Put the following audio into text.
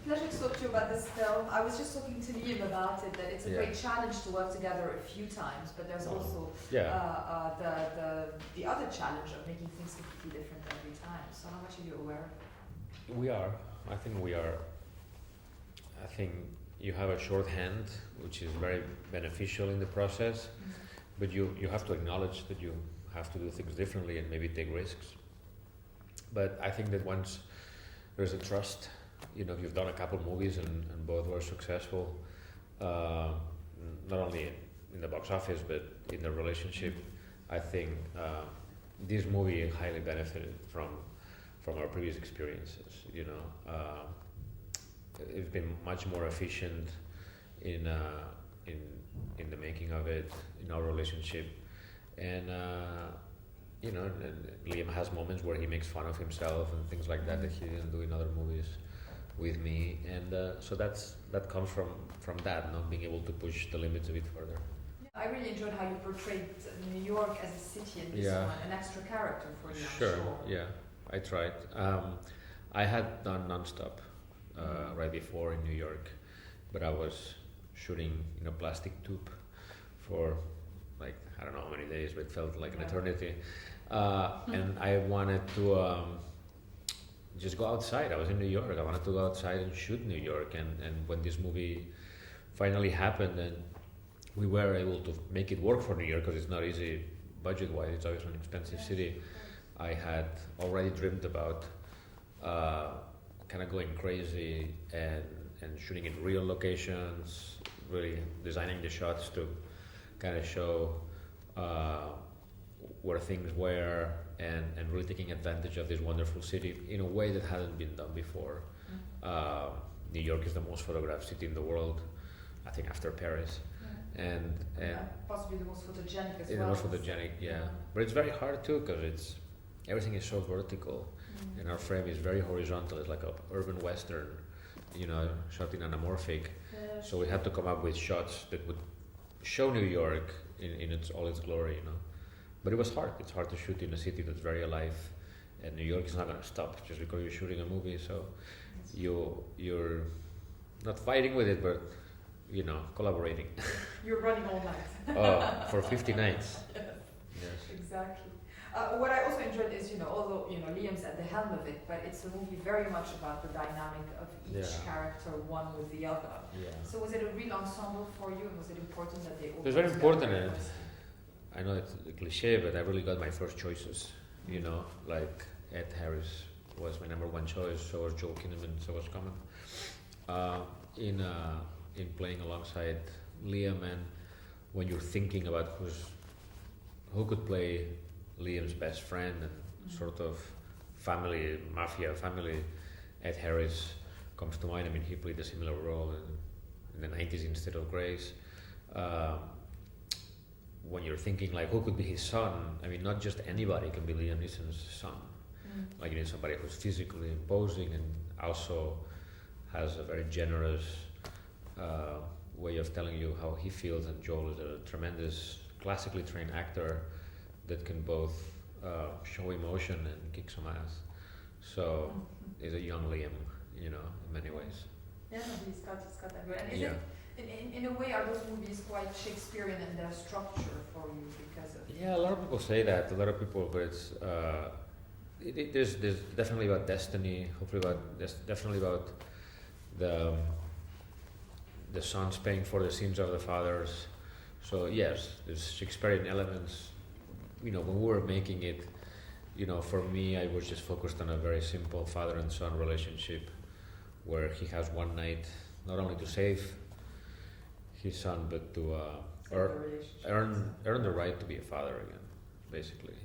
Pleasure to talk to you about this film. I was just talking to Liam about it, that it's a great challenge to work together a few times, but there's also the other challenge of making things completely different every time. So how much are you aware of it? We are. I think we are. I think you have a shorthand, which is very beneficial in the process, but you have to acknowledge that you have to do things differently and maybe take risks. But I think that once there's a trust, if you've done a couple movies and both were successful, not only in the box office but in the relationship, I think this movie highly benefited from our previous experiences. It's been much more efficient in the making of it, in our relationship, and Liam has moments where he makes fun of himself and things like that he didn't do in other movies with me, and so that comes from that, not being able to push the limits a bit further. I really enjoyed how you portrayed New York as a city in this one, an extra character for you. Sure, yeah, I tried. I had done nonstop right before in New York, but I was shooting in a plastic tube for like I don't know how many days, but it felt like an eternity. And I wanted to just go outside. I was in New York. I wanted to go outside and shoot New York. And when this movie finally happened, and we were able to make it work for New York, because it's not easy budget-wise. It's obviously an expensive city. I had already dreamed about kind of going crazy and shooting in real locations, really designing the shots to kind of show where things were, and really taking advantage of this wonderful city in a way that hadn't been done before. New York is the most photographed city in the world, I think, after Paris. And possibly the most photogenic as well. The most photogenic, but it's very hard too, because everything is so vertical, and our frame is very horizontal. It's like a urban western, shot in anamorphic. So we had to come up with shots that would show New York in all its glory, But it was hard. It's hard to shoot in a city that's very alive, and New York is not going to stop just because you're shooting a movie. So you're not fighting with it, but collaborating. You're running all night. For 50 nights. Yes. Exactly. What I also enjoyed is, although Liam's at the helm of it, but it's a movie very much about the dynamic of each character, one with the other. Yeah. So was it a real ensemble for you, and was it important that they all? It was very important, and I know it's a cliche, but I really got my first choices. Like Ed Harris was my number one choice, so was Joel Kinnaman, so was Common. In playing alongside Liam, and when you're thinking about who could play Liam's best friend and sort of mafia family, Ed Harris comes to mind. I mean, he played a similar role in the 90s instead of Grace. When you're thinking like who could be his son, I mean, not just anybody can be Liam Neeson's son. Like you need somebody who's physically imposing and also has a very generous way of telling you how he feels. And Joel is a tremendous classically trained actor that can both show emotion and kick some ass. So he's a young Liam, in many ways. Yeah, he's got that good. And is it, in a way, are those movies quite Shakespearean in their structure for you because of? Yeah, a lot of people say that. A lot of people, but it's there's definitely about destiny. Definitely about the sons paying for the sins of the fathers. So yes, there's Shakespearean elements. When we were making it, for me, I was just focused on a very simple father and son relationship, where he has one night not only to save his son, but to earn the right to be a father again, basically.